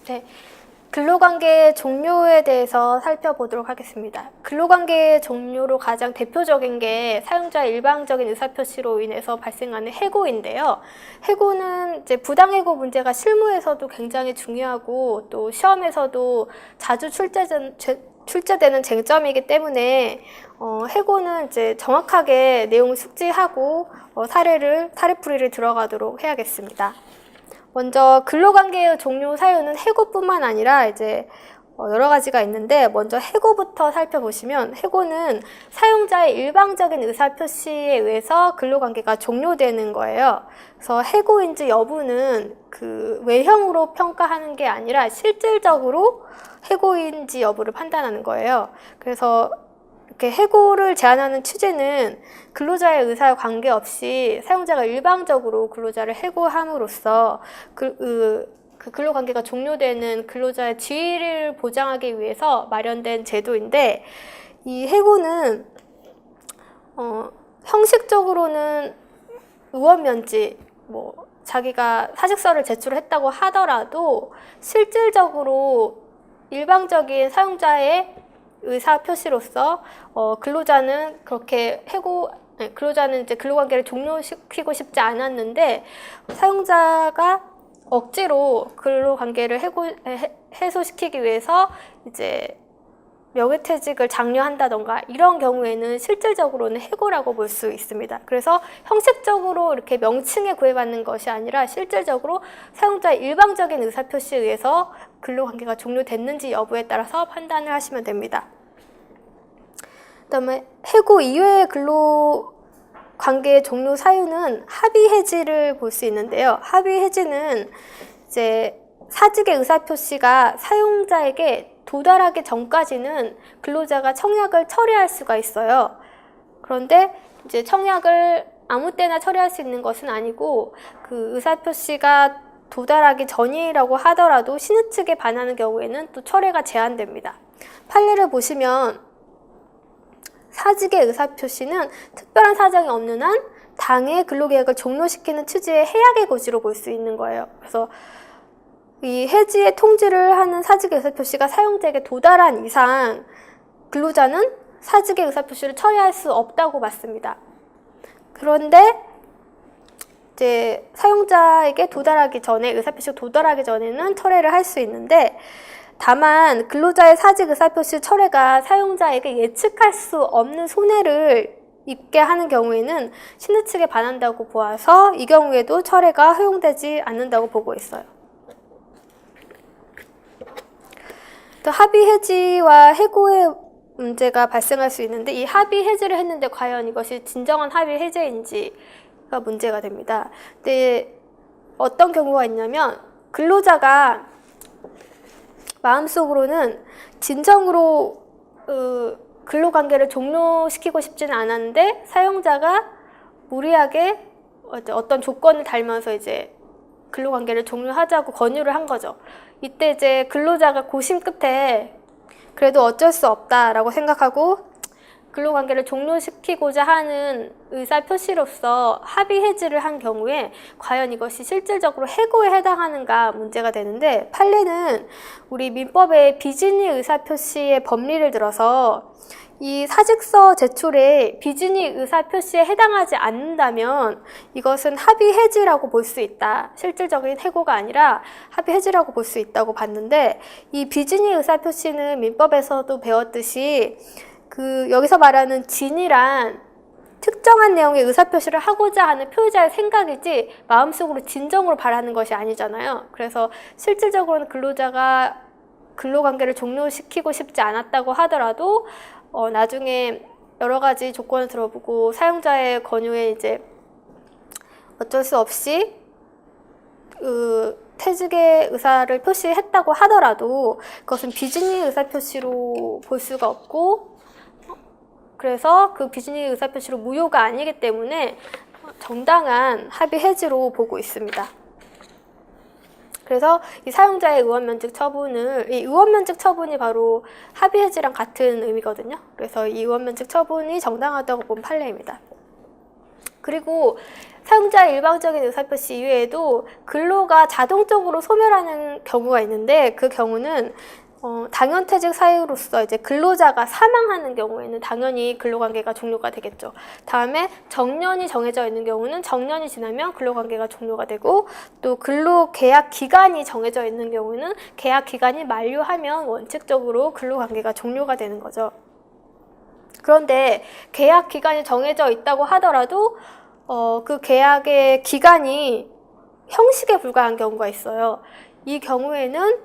네, 근로관계의 종료에 대해서 살펴보도록 하겠습니다. 근로관계의 종료로 가장 대표적인 게 사용자의 일방적인 의사표시로 인해서 발생하는 해고인데요. 해고는 이제 부당해고 문제가 실무에서도 굉장히 중요하고 또 시험에서도 자주 출제되는 쟁점이기 때문에 해고는 이제 정확하게 내용을 숙지하고 사례풀이를 들어가도록 해야겠습니다. 먼저 근로관계의 종료 사유는 해고뿐만 아니라 이제 여러 가지가 있는데, 먼저 해고부터 살펴보시면, 해고는 사용자의 일방적인 의사표시에 의해서 근로관계가 종료되는 거예요. 그래서 해고인지 여부는 그 외형으로 평가하는 게 아니라 실질적으로 해고인지 여부를 판단하는 거예요. 그래서 이렇게 해고를 제한하는 취지는 근로자의 의사와 관계없이 사용자가 일방적으로 근로자를 해고함으로써 그 근로관계가 종료되는 근로자의 지위를 보장하기 위해서 마련된 제도인데, 이 해고는 형식적으로는 의원면지, 자기가 사직서를 제출했다고 하더라도 실질적으로 일방적인 사용자의 의사 표시로서 근로자는 근로자는 이제 근로관계를 종료시키고 싶지 않았는데, 사용자가 억지로 근로관계를 해소시키기 위해서 이제 명예퇴직을 장려한다던가 이런 경우에는 실질적으로는 해고라고 볼 수 있습니다. 그래서 형식적으로 이렇게 명칭에 구애받는 것이 아니라 실질적으로 사용자의 일방적인 의사표시에 의해서 근로관계가 종료됐는지 여부에 따라서 판단을 하시면 됩니다. 그다음에 해고 이외의 근로관계의 종료 사유는 합의 해지를 볼 수 있는데요. 합의 해지는 이제 사직의 의사표시가 사용자에게 도달하기 전까지는 근로자가 청약을 철회할 수가 있어요. 그런데 이제 청약을 아무 때나 철회할 수 있는 것은 아니고, 그 의사표시가 도달하기 전이라고 하더라도 신의 측에 반하는 경우에는 또 철회가 제한됩니다. 판례를 보시면 사직의 의사표시는 특별한 사정이 없는 한 당해 근로계약을 종료시키는 취지의 해약의 고지로 볼 수 있는 거예요. 그래서 이 해지의 통지를 하는 사직의 의사표시가 사용자에게 도달한 이상 근로자는 사직의 의사표시를 처리할 수 없다고 봤습니다. 그런데 이제 사용자에게 도달하기 전에, 의사표시가 도달하기 전에는 철회를 할 수 있는데, 다만 근로자의 사직 의사표시 철회가 사용자에게 예측할 수 없는 손해를 입게 하는 경우에는 신의 측에 반한다고 보아서 이 경우에도 철회가 허용되지 않는다고 보고 있어요. 또 합의 해지와 해고의 문제가 발생할 수 있는데, 이 합의 해지를 했는데 과연 이것이 진정한 합의 해제인지가 문제가 됩니다. 근데 어떤 경우가 있냐면, 근로자가 마음속으로는 진정으로 근로관계를 종료시키고 싶지는 않았는데, 사용자가 무리하게 어떤 조건을 달면서 이제 근로관계를 종료하자고 권유를 한 거죠. 이때 이제 근로자가 고심 끝에 그래도 어쩔 수 없다라고 생각하고 근로관계를 종료시키고자 하는 의사표시로서 합의 해지를 한 경우에 과연 이것이 실질적으로 해고에 해당하는가 문제가 되는데, 판례는 우리 민법의 비진의 의사표시의 법리를 들어서 이 사직서 제출에 비진의 의사표시에 해당하지 않는다면 이것은 합의 해지라고 볼 수 있다. 실질적인 해고가 아니라 합의 해지라고 볼 수 있다고 봤는데, 이 비진의 의사표시는 민법에서도 배웠듯이 여기서 말하는 진이란 특정한 내용의 의사표시를 하고자 하는 표의자의 생각이지 마음속으로 진정으로 바라는 것이 아니잖아요. 그래서 실질적으로는 근로자가 근로관계를 종료시키고 싶지 않았다고 하더라도 나중에 여러 가지 조건을 들어보고 사용자의 권유에 이제 어쩔 수 없이 퇴직의 의사를 표시했다고 하더라도 그것은 비진의 의사표시로 볼 수가 없고, 그래서 그 비진의 의사표시로 무효가 아니기 때문에 정당한 합의 해지로 보고 있습니다. 그래서 이 사용자의 의원면직 처분을, 이 의원면직 처분이 바로 합의 해지랑 같은 의미거든요. 그래서 이 의원면직 처분이 정당하다고 본 판례입니다. 그리고 사용자의 일방적인 의사표시 이외에도 근로가 자동적으로 소멸하는 경우가 있는데, 그 경우는 당연퇴직 사유로서 이제 근로자가 사망하는 경우에는 당연히 근로관계가 종료가 되겠죠. 다음에 정년이 정해져 있는 경우는 정년이 지나면 근로관계가 종료가 되고, 또 근로계약 기간이 정해져 있는 경우는 계약 기간이 만료하면 원칙적으로 근로관계가 종료가 되는 거죠. 그런데 계약 기간이 정해져 있다고 하더라도 그 계약의 기간이 형식에 불과한 경우가 있어요. 이 경우에는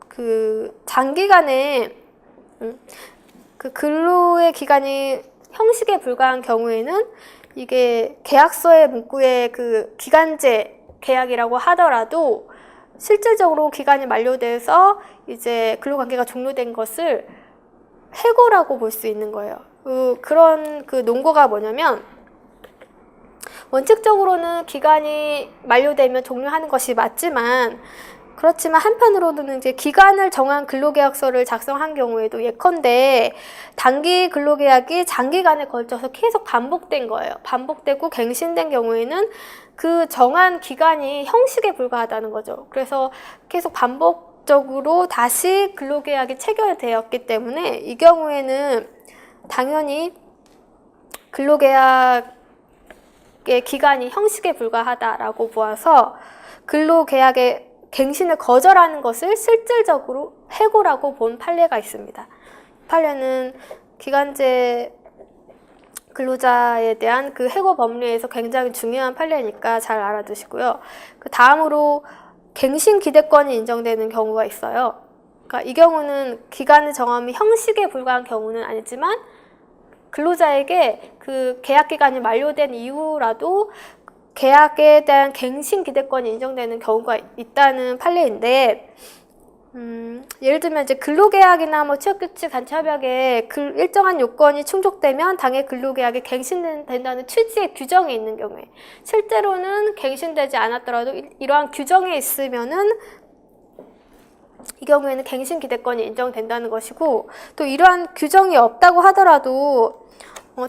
그 장기간에 그 근로의 기간이 형식에 불과한 경우에는 이게 계약서의 문구에 그 기간제 계약이라고 하더라도 실질적으로 기간이 만료돼서 이제 근로관계가 종료된 것을 해고라고 볼 수 있는 거예요. 그런 그 논거가 뭐냐면, 원칙적으로는 기간이 만료되면 종료하는 것이 맞지만, 그렇지만 한편으로는 이제 기간을 정한 근로계약서를 작성한 경우에도 예컨대 단기 근로계약이 장기간에 걸쳐서 계속 반복된 거예요. 반복되고 갱신된 경우에는 그 정한 기간이 형식에 불과하다는 거죠. 그래서 계속 반복적으로 다시 근로계약이 체결되었기 때문에 이 경우에는 당연히 근로계약의 기간이 형식에 불과하다라고 보아서 근로계약의 갱신을 거절하는 것을 실질적으로 해고라고 본 판례가 있습니다. 판례는 기간제 근로자에 대한 그 해고 법리에서 굉장히 중요한 판례니까 잘 알아두시고요. 그 다음으로 갱신 기대권이 인정되는 경우가 있어요. 그러니까 이 경우는 기간의 정함이 형식에 불과한 경우는 아니지만 근로자에게 그 계약 기간이 만료된 이후라도 계약에 대한 갱신 기대권이 인정되는 경우가 있다는 판례인데, 예를 들면 이제 근로계약이나 뭐 취업규칙, 단체협약에 일정한 요건이 충족되면 당해 근로계약이 갱신된다는 취지의 규정이 있는 경우에, 실제로는 갱신되지 않았더라도 이러한 규정이 있으면은 이 경우에는 갱신 기대권이 인정된다는 것이고, 또 이러한 규정이 없다고 하더라도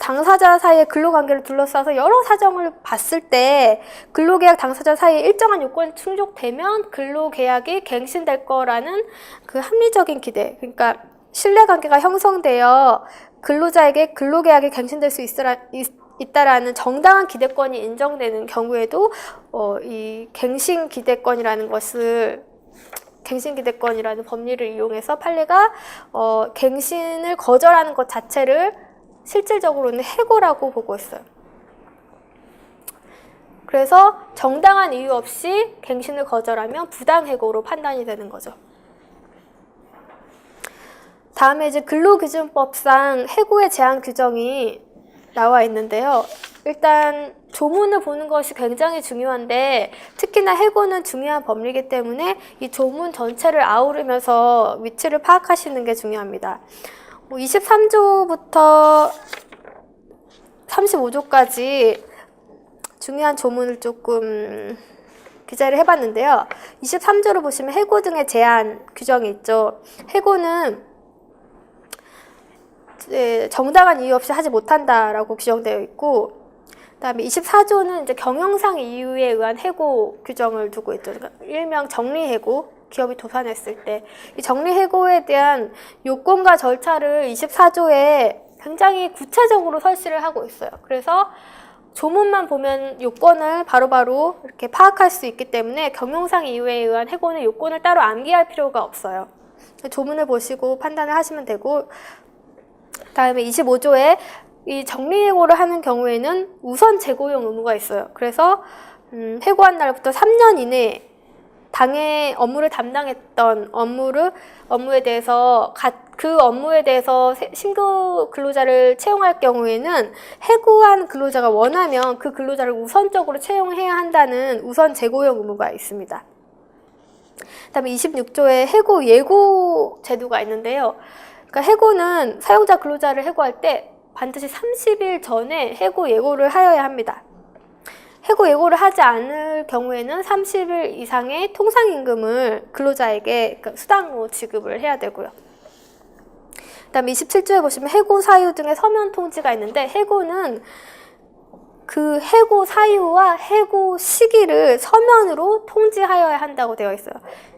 당사자 사이의 근로관계를 둘러싸서 여러 사정을 봤을 때 근로계약 당사자 사이에 일정한 요건이 충족되면 근로계약이 갱신될 거라는 그 합리적인 기대, 그러니까 신뢰관계가 형성되어 근로자에게 근로계약이 갱신될 수 있다라는 정당한 기대권이 인정되는 경우에도 이 갱신 기대권이라는 법리를 이용해서 판례가 갱신을 거절하는 것 자체를 실질적으로는 해고라고 보고 있어요. 그래서 정당한 이유 없이 갱신을 거절하면 부당해고로 판단이 되는 거죠. 다음에 이제 근로기준법상 해고의 제한 규정이 나와 있는데요. 일단 조문을 보는 것이 굉장히 중요한데, 특히나 해고는 중요한 법리이기 때문에 이 조문 전체를 아우르면서 위치를 파악하시는 게 중요합니다. 23조부터 35조까지 중요한 조문을 조금 기재를 해봤는데요. 23조를 보시면 해고 등의 제한 규정이 있죠. 해고는 정당한 이유 없이 하지 못한다라고 규정되어 있고, 그다음에 24조는 이제 경영상 이유에 의한 해고 규정을 두고 있죠. 그러니까 일명 정리해고, 기업이 도산했을 때 이 정리해고에 대한 요건과 절차를 24조에 굉장히 구체적으로 설치를 하고 있어요. 그래서 조문만 보면 요건을 바로바로 이렇게 파악할 수 있기 때문에 경영상 이유에 의한 해고는 요건을 따로 암기할 필요가 없어요. 조문을 보시고 판단을 하시면 되고, 다음에 25조에 이 정리해고를 하는 경우에는 우선 재고용 의무가 있어요. 그래서 해고한 날부터 3년 이내에 당해 업무를 담당했던 업무에 대해서 그 업무에 대해서 신규 근로자를 채용할 경우에는 해고한 근로자가 원하면 그 근로자를 우선적으로 채용해야 한다는 우선 재고용 의무가 있습니다. 그다음에 26조에 해고 예고 제도가 있는데요. 그러니까 해고는 사용자 근로자를 해고할 때 반드시 30일 전에 해고 예고를 하여야 합니다. 해고 예고를 하지 않을 경우에는 30일 이상의 통상임금을 근로자에게 수당으로 지급을 해야 되고요. 그 다음에 27조에 보시면 해고 사유 등의 서면 통지가 있는데, 해고는 그 해고 사유와 해고 시기를 서면으로 통지하여야 한다고 되어 있어요.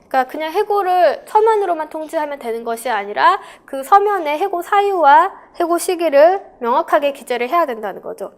그러니까 그냥 해고를 서면으로만 통지하면 되는 것이 아니라 그 서면에 해고 사유와 해고 시기를 명확하게 기재를 해야 된다는 거죠.